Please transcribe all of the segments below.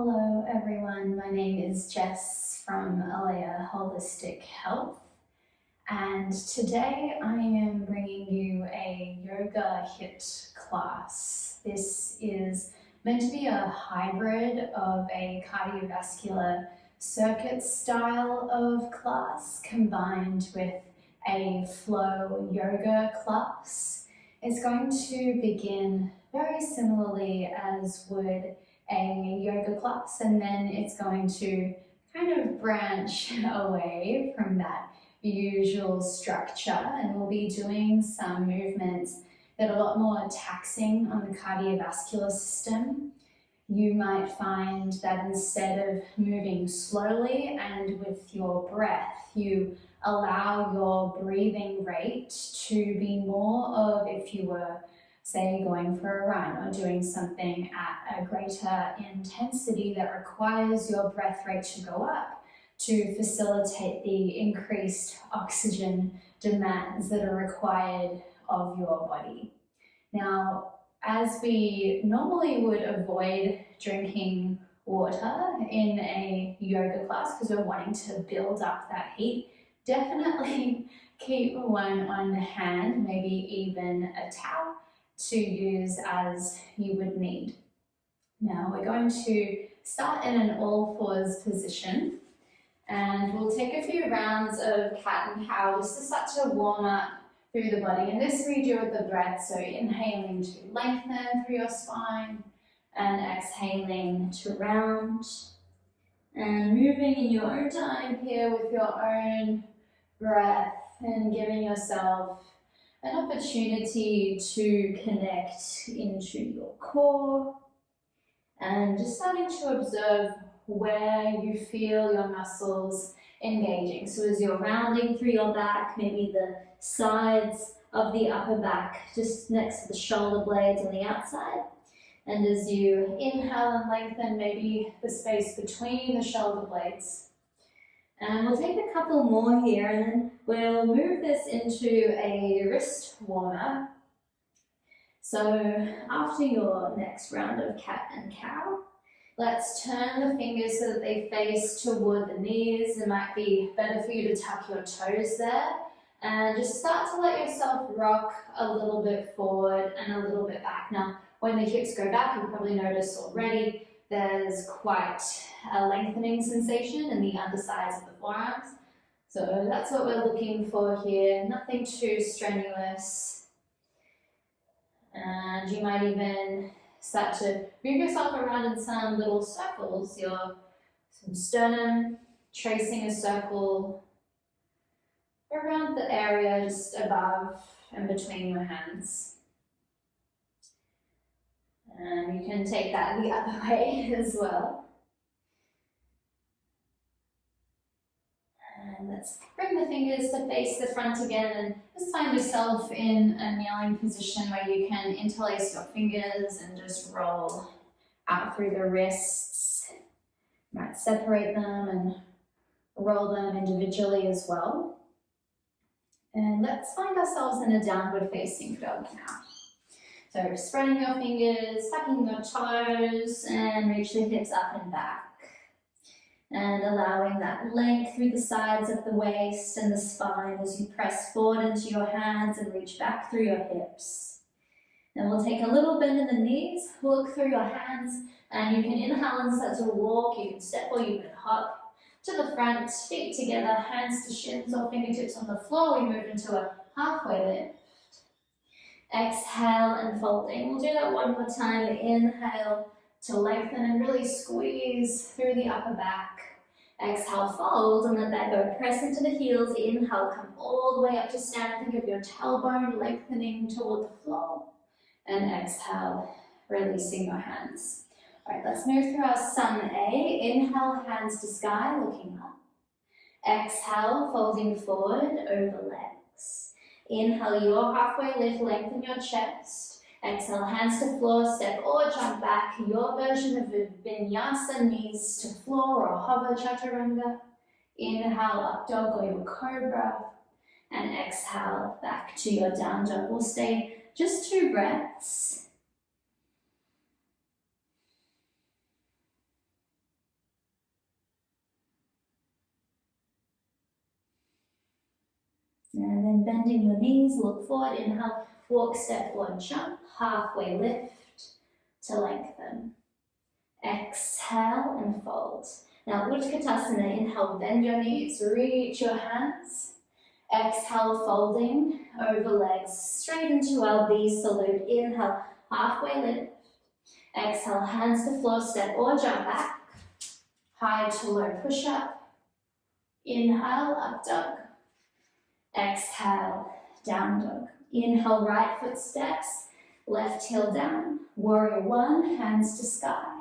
Hello everyone, my name is Jess from Alea Holistic Health, and today I am bringing you a yoga HIIT class. This is meant to be a hybrid of a cardiovascular circuit style of class combined with a flow yoga class. It's going to begin very similarly as would a yoga class, and then it's going to kind of branch away from that usual structure, and we'll be doing some movements that are a lot more taxing on the cardiovascular system. You might find that instead of moving slowly and with your breath, you allow your breathing rate to be more of if you were, say, going for a run or doing something at a greater intensity that requires your breath rate to go up to facilitate the increased oxygen demands that are required of your body. Now, as we normally would avoid drinking water in a yoga class because we're wanting to build up that heat, definitely keep one on hand, maybe even a towel to use as you would need. Now we're going to start in an all fours position, and we'll take a few rounds of cat and cow just to start to warm up through the body. And this we do with the breath, so inhaling to lengthen through your spine and exhaling to round. And moving in your own time here with your own breath and giving yourself an opportunity to connect into your core and just starting to observe where you feel your muscles engaging. So as you're rounding through your back, maybe the sides of the upper back just next to the shoulder blades on the outside. And as you inhale and lengthen, maybe the space between the shoulder blades. And we'll take a couple more here, and then we'll move this into a wrist warm-up. So after your next round of cat and cow, let's turn the fingers so that they face toward the knees. It might be better for you to tuck your toes there, and just start to let yourself rock a little bit forward and a little bit back. Now, when the hips go back, you'll probably notice already there's quite a lengthening sensation in the undersides of the forearms. So that's what we're looking for here, nothing too strenuous. And you might even start to move yourself around in some little circles. Your sternum, tracing a circle around the area just above and between your hands. And you can take that the other way as well. And let's bring the fingers to face the front again, and just find yourself in a kneeling position where you can interlace your fingers and just roll out through the wrists. You might separate them and roll them individually as well. And let's find ourselves in a downward facing dog now. So spreading your fingers, tucking your toes, and reach the hips up and back. And allowing that length through the sides of the waist and the spine as you press forward into your hands and reach back through your hips. Then we'll take a little bend in the knees, look through your hands, and you can inhale and start to walk. You can step or you can hop to the front, feet together, hands to shins or fingertips on the floor. We move into a halfway lift. Exhale and folding. We'll do that one more time. Inhale to lengthen and really squeeze through the upper back. Exhale, fold, and let that go. Press into the heels. Inhale, come all the way up to stand. Think of your tailbone lengthening toward the floor. And exhale, releasing your hands. All right, let's move through our sun A. Inhale, hands to sky, looking up. Exhale, folding forward over legs. Inhale, your halfway lift, lengthen your chest. Exhale, hands to floor, step or jump back. Your version of a vinyasa, knees to floor or hover chaturanga. Inhale, up dog or your cobra. And exhale, back to your down dog. We'll stay just 2 breaths. And then bending your knees, look forward, inhale, walk, step, or jump, halfway lift to lengthen. Exhale and fold. Now, Utkatasana, inhale, bend your knees, reach your hands. Exhale, folding over legs, straight into our B salute. Inhale, halfway lift. Exhale, hands to floor, step or jump back. High to low push up. Inhale, up dog. Exhale, down dog. Inhale, right foot steps, left heel down. Warrior one, hands to sky.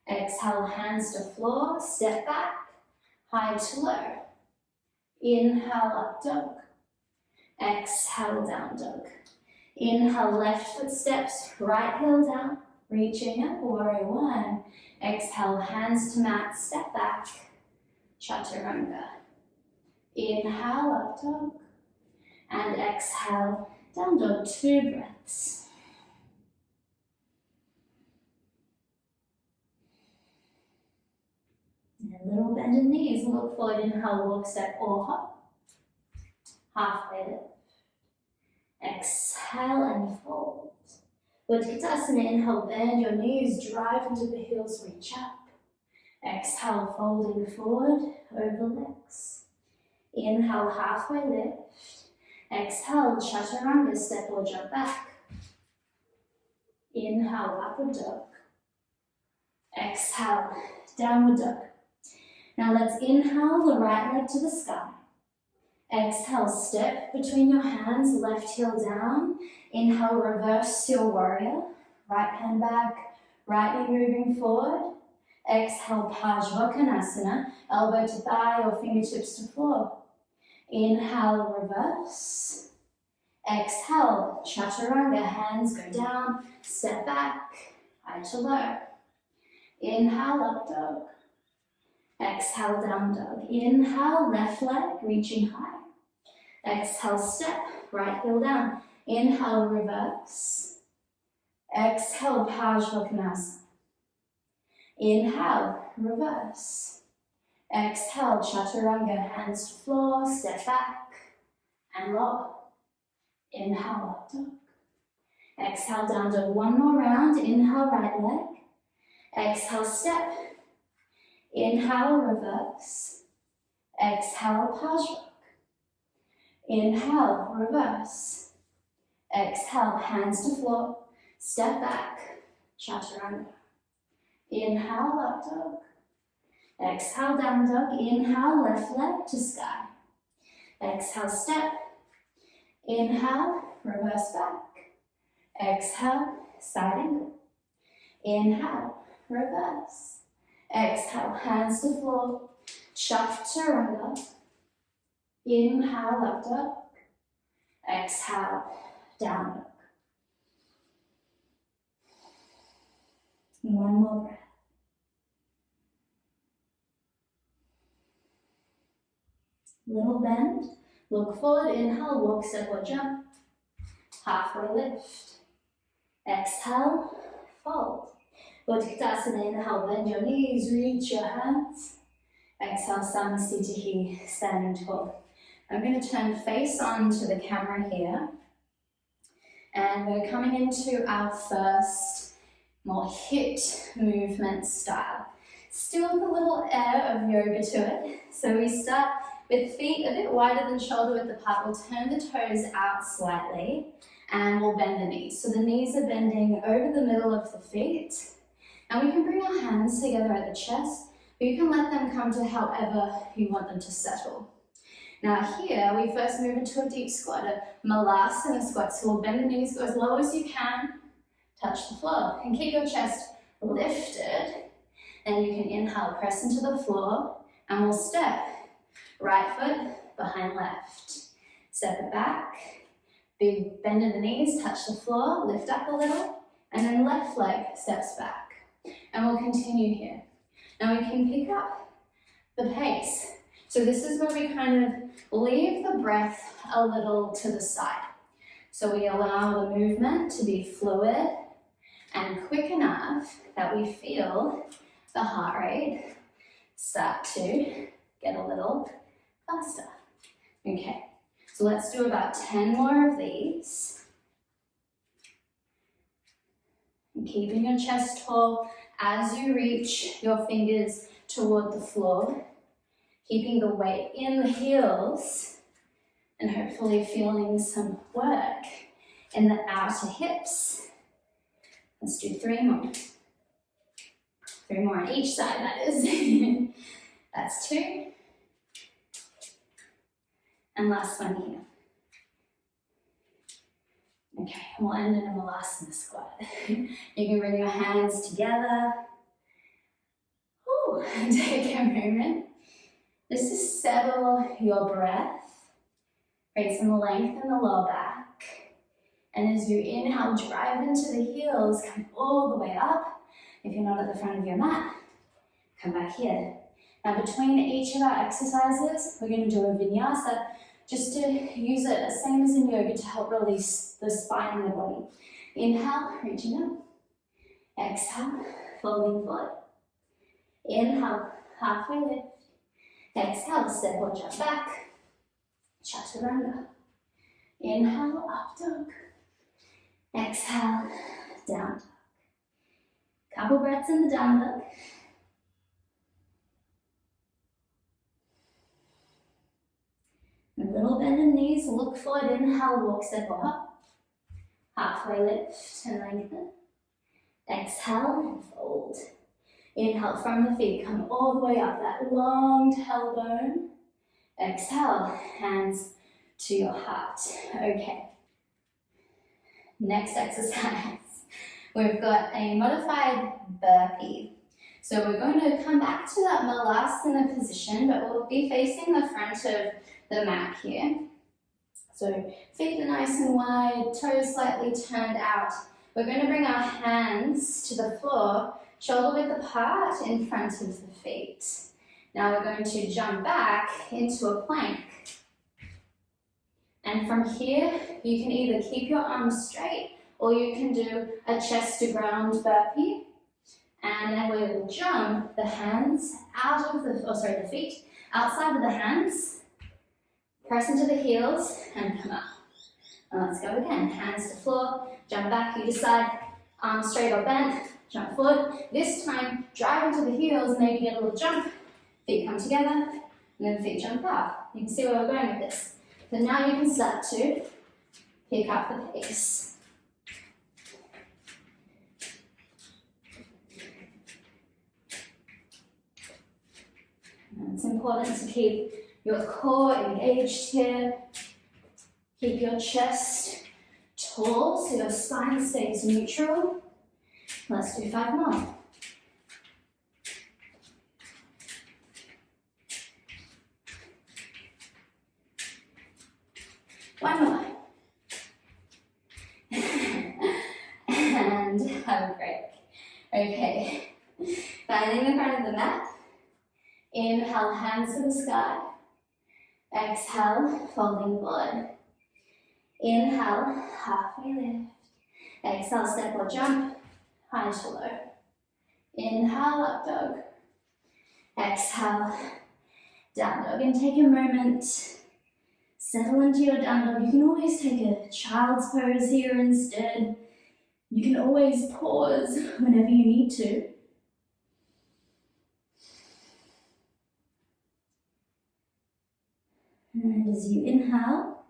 Exhale, hands to floor, step back, high to low. Inhale, up dog. Exhale, down dog. Inhale, left foot steps, right heel down, reaching up, warrior one. Exhale, hands to mat, step back, chaturanga. Inhale, up dog. And exhale, down dog, 2 breaths. And a little bend in knees, look forward, inhale, walk, step or hop. Halfway lift. Exhale and fold. Utkatasana, inhale, bend your knees, drive into the heels, reach up. Exhale, folding forward, over legs. Inhale, halfway lift. Exhale, chaturanga, step or jump back. Inhale, upward dog. Exhale, downward dog. Now let's inhale the right leg to the sky. Exhale, step between your hands, left heel down. Inhale, reverse your warrior. Right hand back, right knee moving forward. Exhale, Parsvakonasana, elbow to thigh or fingertips to floor. Inhale, reverse. Exhale, chaturanga, hands go down, step back, high to low. Inhale, up dog. Exhale, down dog. Inhale, left leg, reaching high. Exhale, step, right heel down. Inhale, reverse. Exhale, Parsvakonasana. Inhale, reverse. Exhale, chaturanga, hands to floor, step back, and lower. Inhale, up dog. Exhale, down dog. One more round. Inhale, right leg. Exhale, step. Inhale, reverse. Exhale, Parsvak. Inhale, reverse. Exhale, hands to floor. Step back, chaturanga. Inhale, up dog. Exhale, down dog. Inhale, left leg to sky. Exhale, step. Inhale, reverse back. Exhale, side angle. Inhale, reverse. Exhale, hands to floor. Chaturanga. Inhale, up dog. Exhale, down dog. One more breath. Little bend. Look forward, inhale, walk, step or jump. Halfway lift. Exhale, fold. Utkatasana, inhale, bend your knees, reach your hands. Exhale, Samasthiti, standing tall. I'm going to turn face on to the camera here. And we're coming into our first more HIIT movement style. Still with a little air of yoga to it. So we start with feet a bit wider than shoulder width apart. We'll turn the toes out slightly and we'll bend the knees. So the knees are bending over the middle of the feet. And we can bring our hands together at the chest, but you can let them come to however you want them to settle. Now here, we first move into a deep squat, a Malasana squat. So we'll bend the knees, go as low as you can, touch the floor, and keep your chest lifted. And you can inhale, press into the floor, and we'll step. Right foot behind left. Step it back. Big bend in the knees, touch the floor, lift up a little, and then left leg steps back. And we'll continue here. Now we can pick up the pace. So this is where we kind of leave the breath a little to the side. So we allow the movement to be fluid and quick enough that we feel the heart rate start to get a little faster. Okay, So let's do about 10 more of these. And keeping your chest tall as you reach your fingers toward the floor, keeping the weight in the heels, and hopefully feeling some work in the outer hips. Let's do 3 more. 3 more on each side, that is. That's 2. And last one here. Okay, we'll end in a Malasana squat. You can bring your hands together. Ooh, take a moment. Just to settle your breath. Create some length in the lower back. And as you inhale, drive into the heels, come all the way up. If you're not at the front of your mat, come back here. Now between each of our exercises, we're going to do a vinyasa, just to use it the same as in yoga to help release the spine and the body. Inhale, reaching up. Exhale, folding forward. Inhale, halfway lift. Exhale, step or jump back. Chaturanga. Inhale, up dog. Exhale, down dog. Couple breaths in the down dog. A little bend in knees, look forward, inhale, walk, step or hop. Halfway lift and lengthen. Exhale and fold. Inhale from the feet, come all the way up, that long tailbone. Exhale, hands to your heart. Okay. Next exercise. We've got a modified burpee. So we're going to come back to that Malasana position, but we'll be facing the front of the mat here. So feet are nice and wide, toes slightly turned out. We're going to bring our hands to the floor, shoulder width apart in front of the feet. Now we're going to jump back into a plank. And from here, you can either keep your arms straight or you can do a chest to ground burpee. And then we will jump the hands out of the feet, outside of the hands, press into the heels and come up. And let's go again. Hands to floor, jump back, you decide, arms straight or bent, jump forward. This time, drive into the heels, maybe get a little jump, feet come together, and then feet jump up. You can see where we're going with this. So now you can start to pick up the pace. And it's important to keep your core engaged here. Keep your chest tall so your spine stays neutral. Let's do 5 more. One more. And have a break. Okay. Finding the front of the mat. Inhale, hands to the sky. Exhale, folding forward. Inhale, halfway lift. Exhale, step or jump, high to low. Inhale, up dog. Exhale, down dog. And take a moment, settle into your down dog. You can always take a child's pose here instead. You can always pause whenever you need to. And as you inhale,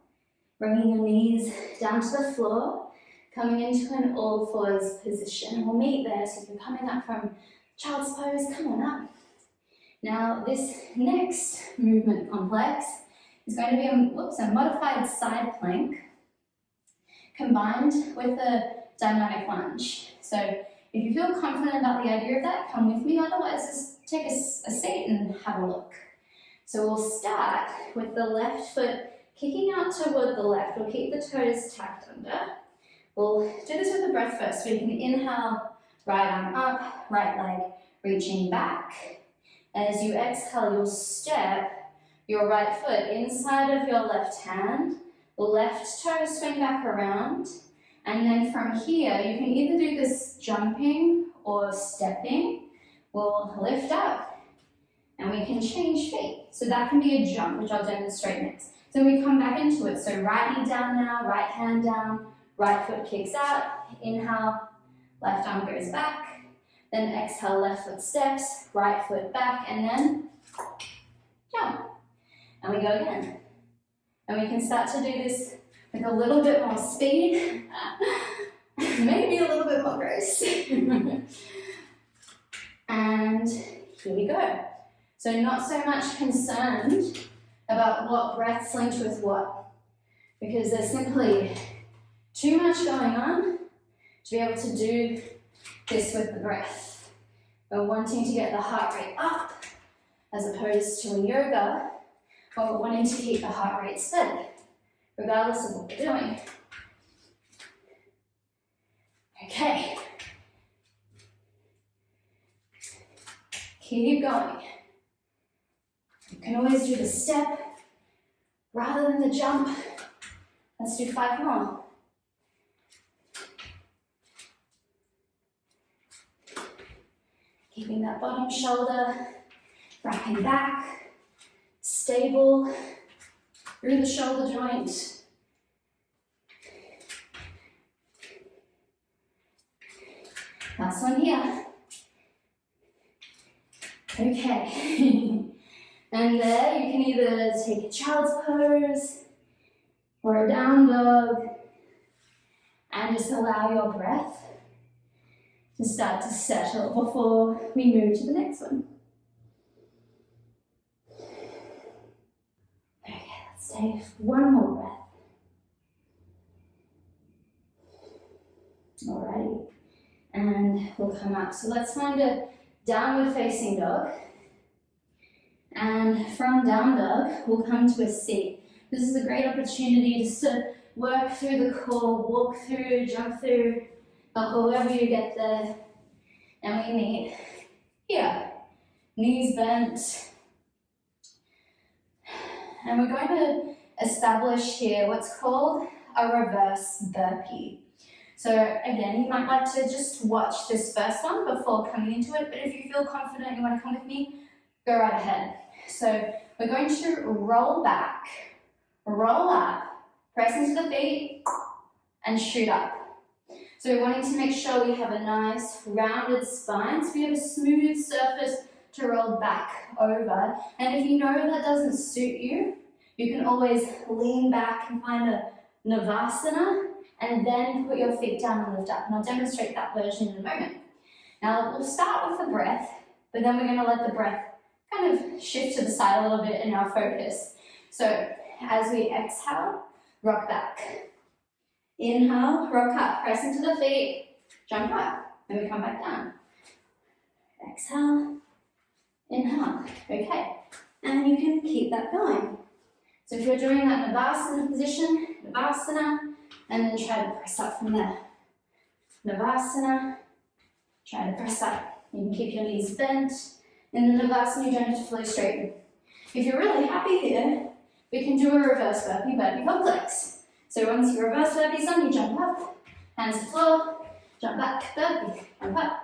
bringing your knees down to the floor, coming into an all fours position. We'll meet there, so if you're coming up from child's pose, come on up. Now this next movement complex is going to be a modified side plank combined with a dynamic lunge. So if you feel confident about the idea of that, come with me, otherwise just take a seat and have a look. So we'll start with the left foot kicking out toward the left. We'll keep the toes tucked under. We'll do this with the breath first. So you can inhale, right arm up, right leg reaching back. And as you exhale, you'll step your right foot inside of your left hand. The left toe swing back around. And then from here, you can either do this jumping or stepping. We'll lift up. And we can change feet. So that can be a jump, which I'll demonstrate next. So we come back into it. So right knee down now, right hand down, right foot kicks out. Inhale, left arm goes back. Then exhale, left foot steps, right foot back, and then jump. And we go again. And we can start to do this with a little bit more speed, maybe a little bit more grace. And here we go. So not so much concerned about what breath's linked with what, because there's simply too much going on to be able to do this with the breath. We're wanting to get the heart rate up as opposed to in yoga, where we're wanting to keep the heart rate steady, regardless of what we're doing. Okay. Keep going. You can always do the step rather than the jump. Let's do 5 more. Keeping that bottom shoulder, wrapping back, stable through the shoulder joint. Last one here. Okay. And there you can either take a child's pose or a down dog and just allow your breath to start to settle before we move to the next one. Okay, let's take one more breath. Alrighty, and we'll come up. So let's find a downward facing dog. And from down dog, we'll come to a seat. This is a great opportunity just to work through the core, walk through, jump through, however you get there. And we meet here, knees bent. And we're going to establish here what's called a reverse burpee. So again, you might like to just watch this first one before coming into it, but if you feel confident, you want to come with me, go right ahead. So we're going to roll back, roll up, press into the feet, and shoot up. So we're wanting to make sure we have a nice rounded spine, so we have a smooth surface to roll back over. And if you know that doesn't suit you, you can always lean back and find a Navasana, and then put your feet down and lift up. And I'll demonstrate that version in a moment. Now we'll start with the breath, but then we're going to let the breath kind of shift to the side a little bit in our focus. So as we exhale, rock back. Inhale, rock up, press into the feet, jump up, then we come back down. Exhale, inhale, okay. And you can keep that going. So if you're doing that Navasana position, Navasana, and then try to press up from there. Navasana, try to press up. You can keep your knees bent. In the Navasana, you don't have to flow straight. If you're really happy here, we can do a reverse burpee, burpee complex. So once your reverse burpee's done, you jump up, hands to the floor, jump back, burpee, jump up,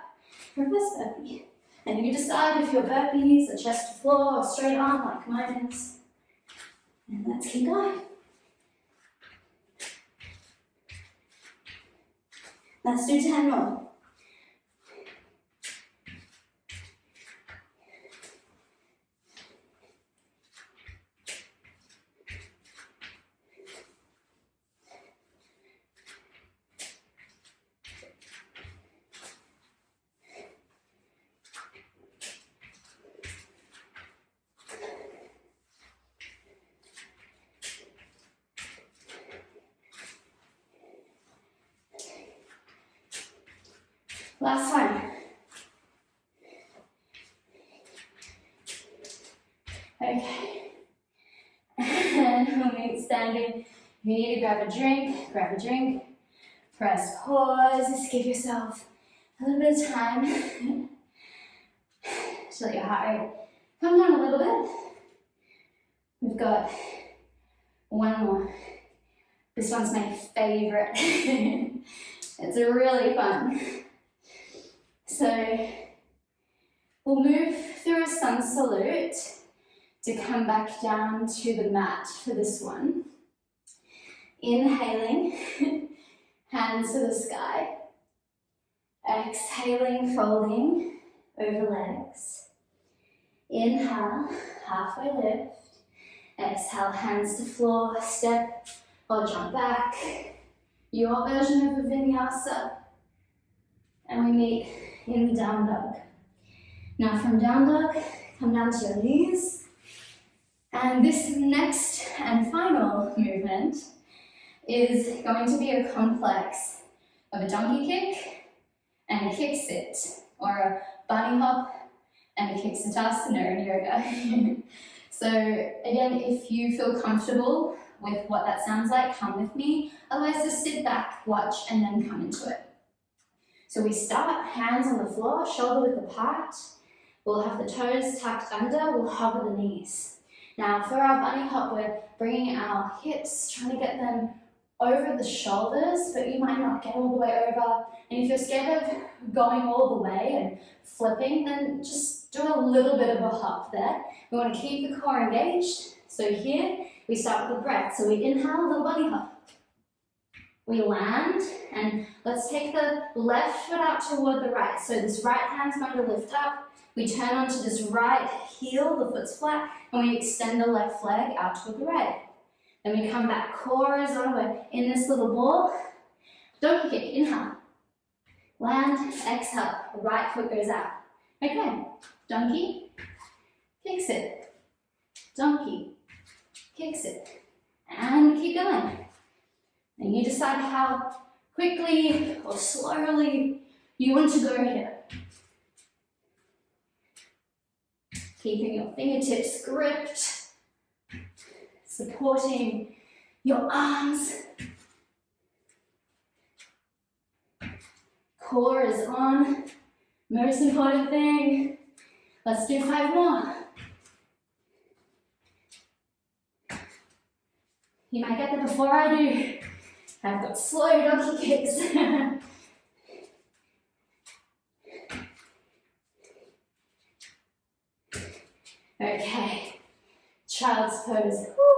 reverse burpee. And you decide if your burpees are chest to floor or straight arm like mine is. And let's keep going. Let's do 10 more. Last one. Okay. And we'll meet standing. If you need to grab a drink, grab a drink. Press pause. Just give yourself a little bit of time to let your heart rate come down a little bit. We've got one more. This one's my favorite. It's really fun. So we'll move through a sun salute to come back down to the mat for this one. Inhaling, hands to the sky. Exhaling, folding over legs. Inhale, halfway lift. Exhale, hands to floor, step or jump back. Your version of a vinyasa. And we meet in the down dog. Now from down dog, come down to your knees. And this next and final movement is going to be a complex of a donkey kick and a kick sit, or a bunny hop and a kick sitasana in yoga. So again, if you feel comfortable with what that sounds like, come with me. Otherwise, just sit back, watch, and then come into it. So we start, hands on the floor, shoulder width apart. We'll have the toes tucked under, we'll hover the knees. Now for our bunny hop, we're bringing our hips, trying to get them over the shoulders, but you might not get all the way over. And if you're scared of going all the way and flipping, then just do a little bit of a hop there. We want to keep the core engaged. So here, we start with the breath. So we inhale, little bunny hop. We land, and let's take the left foot out toward the right. So this right hand's going to lift up. We turn onto this right heel, the foot's flat, and we extend the left leg out toward the right. Then we come back, core is on, we're in this little ball. Donkey kick, inhale. Land, exhale, right foot goes out. Okay, donkey, kicks it. Donkey, kicks it. And keep going. And you decide how quickly or slowly you want to go here. Keeping your fingertips gripped, supporting your arms. Core is on. Most important thing. Let's do 5 more. You might get there before I do. I've got slow donkey kicks. Okay, child's pose. Woo.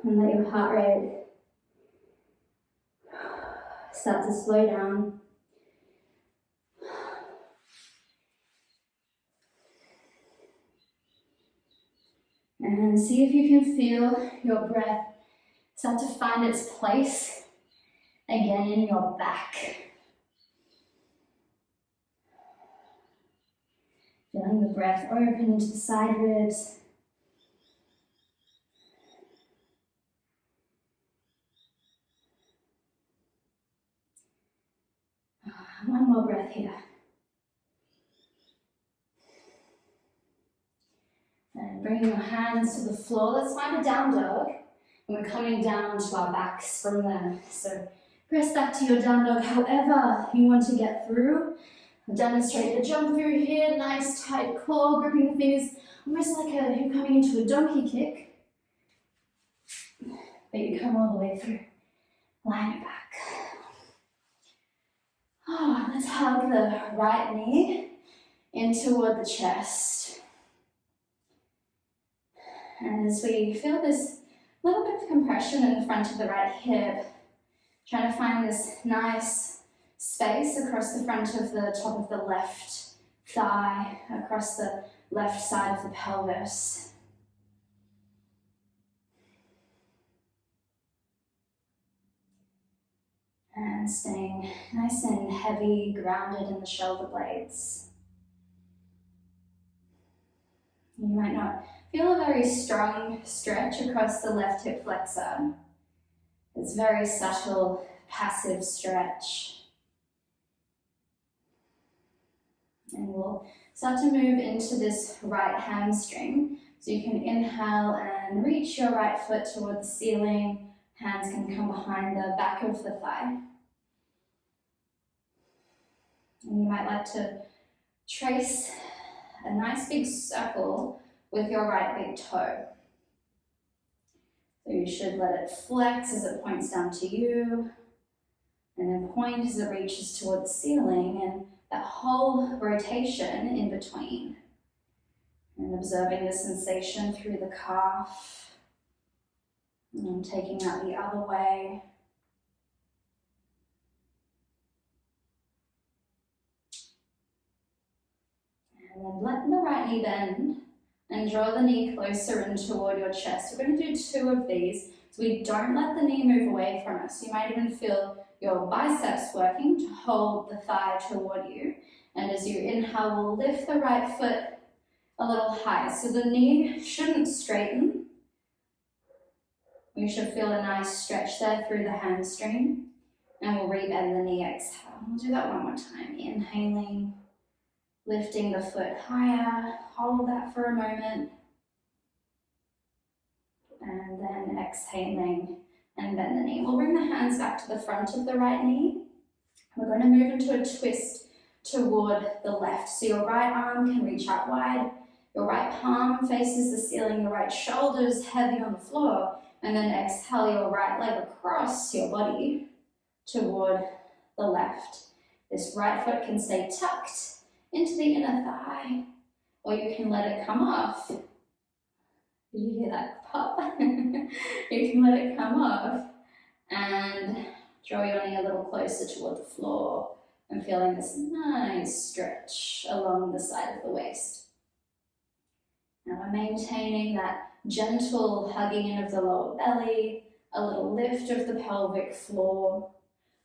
And let your heart rate start to slow down. And see if you can feel your breath start to find its place again in your back. Feeling the breath open into the side ribs. One more breath here. And bringing your hands to the floor. Let's find a down dog. And we're coming down to our backs from there. So press back to your down dog however you want to get through. I've demonstrated a jump through here. Nice tight core, gripping the fingers. Almost like you're coming into a donkey kick. But you come all the way through. Line it back. Oh, let's hug the right knee in toward the chest. And as we feel this little bit of compression in the front of the right hip, trying to find this nice space across the front of the top of the left thigh, across the left side of the pelvis. And staying nice and heavy, grounded in the shoulder blades. You might not feel a very strong stretch across the left hip flexor. It's very subtle, passive stretch. And we'll start to move into this right hamstring. So you can inhale and reach your right foot toward the ceiling. Hands can come behind the back of the thigh. And you might like to trace a nice big circle with your right big toe. So you should let it flex as it points down to you, and then point as it reaches toward the ceiling, and that whole rotation in between. And observing the sensation through the calf. And then taking that the other way. And then let the right knee bend and draw the knee closer in toward your chest. We're going to do 2 of these so we don't let the knee move away from us. You might even feel your biceps working to hold the thigh toward you. And as you inhale, we'll lift the right foot a little high. So the knee shouldn't straighten. We should feel a nice stretch there through the hamstring. And we'll rebend the knee, exhale. We'll do that one more time. Inhaling, lifting the foot higher. Hold that for a moment. And then exhaling and bend the knee. We'll bring the hands back to the front of the right knee. We're going to move into a twist toward the left. So your right arm can reach out wide. Your right palm faces the ceiling. Your right shoulder is heavy on the floor. And then exhale your right leg across your body toward the left. This right foot can stay tucked into the inner thigh, or you can let it come off. Did you hear that pop? You can let it come off and draw your knee a little closer toward the floor and feeling this nice stretch along the side of the waist. Now we're maintaining that gentle hugging in of the lower belly, a little lift of the pelvic floor.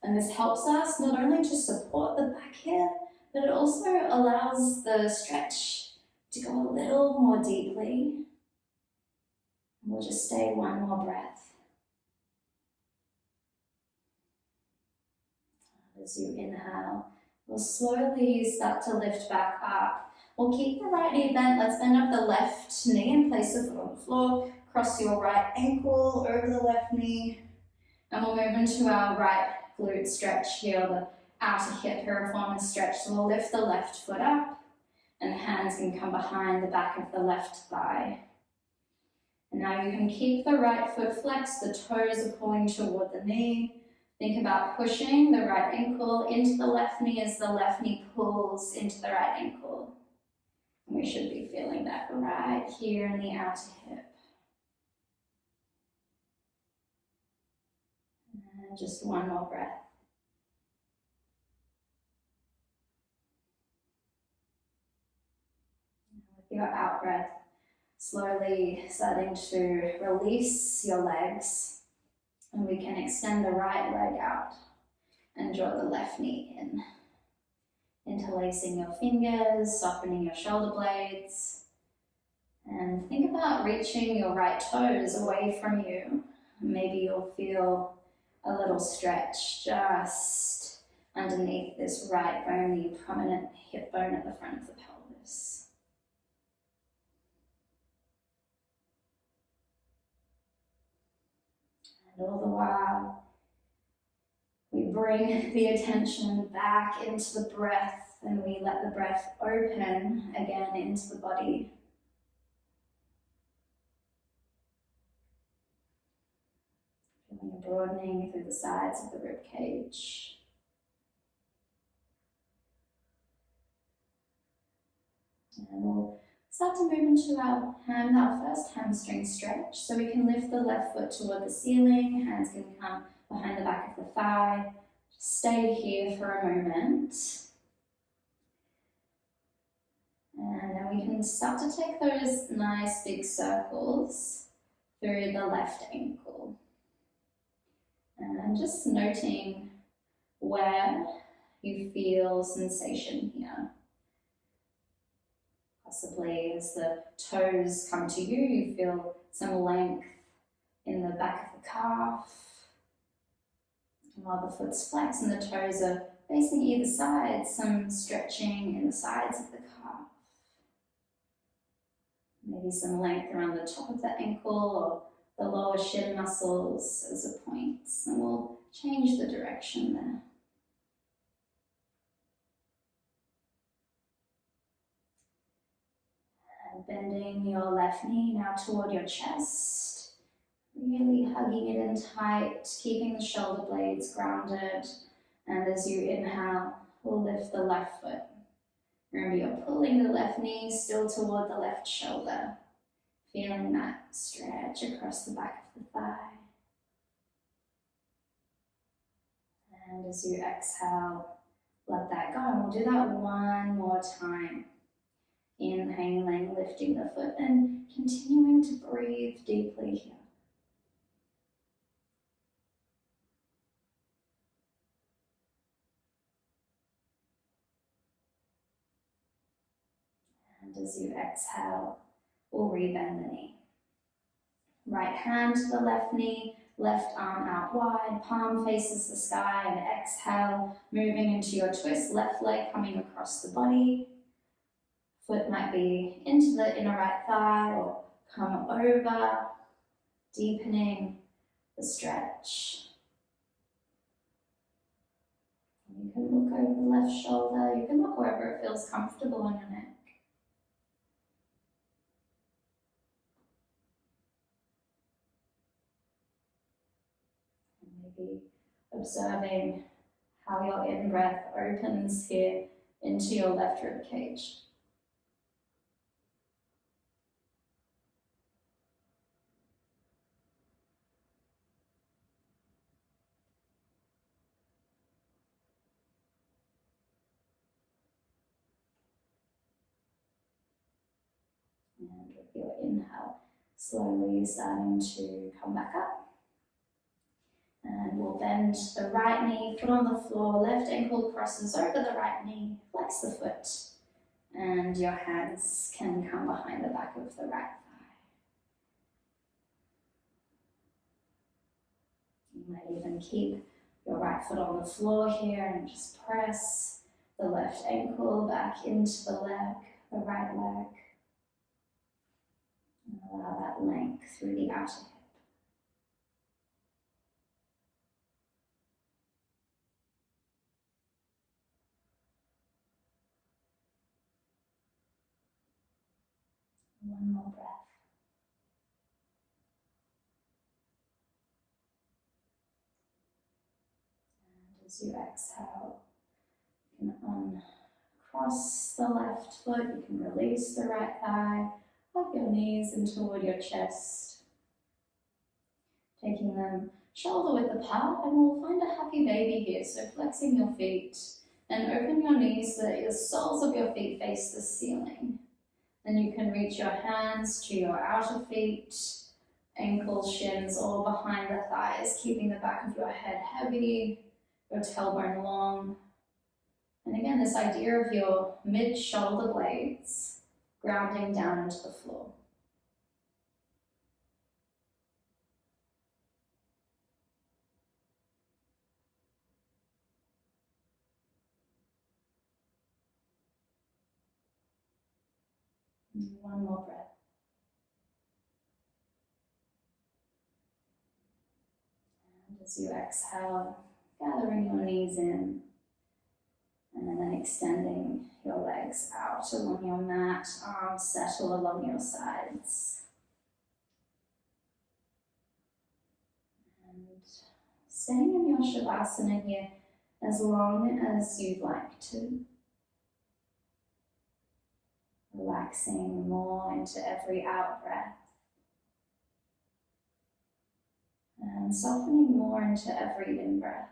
And this helps us not only to support the back here, but it also allows the stretch to go a little more deeply. And we'll just stay one more breath. As you inhale, we'll slowly start to lift back up. We'll keep the right knee bent. Let's bend up the left knee and place the foot on the floor. Cross your right ankle over the left knee. And we'll move into our right glute stretch here, the outer hip piriformis stretch. So we'll lift the left foot up and the hands can come behind the back of the left thigh. And now you can keep the right foot flexed. The toes are pulling toward the knee. Think about pushing the right ankle into the left knee as the left knee pulls into the right ankle. And we should be feeling that right here in the outer hip. And just one more breath. With your out breath, slowly starting to release your legs. And we can extend the right leg out and draw the left knee in. Interlacing your fingers, softening your shoulder blades. And think about reaching your right toes away from you. Maybe you'll feel a little stretch just underneath this right bony, prominent hip bone at the front of the pelvis. And all the while, we bring the attention back into the breath and we let the breath open again into the body. Feeling a broadening through the sides of the rib cage. And we'll start to move into our first hamstring stretch. So we can lift the left foot toward the ceiling, hands can come behind the back of the thigh. Stay here for a moment. And then we can start to take those nice big circles through the left ankle. And just noting where you feel sensation here. Possibly as the toes come to you, you feel some length in the back of the calf. And while the foot's flexed and the toes are facing either side, some stretching in the sides of the calf. Maybe some length around the top of the ankle or the lower shin muscles as a point. And we'll change the direction there. And bending your left knee now toward your chest. Really hugging it in tight, keeping the shoulder blades grounded. And as you inhale, we'll lift the left foot. Remember, you're pulling the left knee still toward the left shoulder, feeling that stretch across the back of the thigh. And as you exhale, let that go. And we'll do that one more time. Inhaling, lifting the foot, and continuing to breathe deeply here. And as you exhale, we'll rebend the knee. Right hand to the left knee, left arm out wide, palm faces the sky, and exhale, moving into your twist, left leg coming across the body. Foot might be into the inner right thigh or come over, deepening the stretch. You can look over the left shoulder, you can look wherever it feels comfortable on your neck. And maybe observing how your in-breath opens here into your left rib cage. And with your inhale, slowly starting to come back up. And we'll bend the right knee, foot on the floor, left ankle crosses over the right knee, flex the foot, and your hands can come behind the back of the right thigh. You might even keep your right foot on the floor here and just press the left ankle back into the leg, the right leg. And allow that length through the outer hip. One more breath. And as you exhale, you can uncross the left foot, you can release the right thigh, hug your knees in toward your chest, taking them shoulder width apart, and we'll find a happy baby here. So flexing your feet and open your knees so that the soles of your feet face the ceiling. Then you can reach your hands to your outer feet, ankles, shins, all behind the thighs, keeping the back of your head heavy, your tailbone long. And again, this idea of your mid-shoulder blades grounding down into the floor. And one more breath. And as you exhale, gathering your knees in, and then extending your legs out along your mat, arms settle along your sides. And staying in your Shavasana here as long as you'd like to. Relaxing more into every out breath. And softening more into every in breath.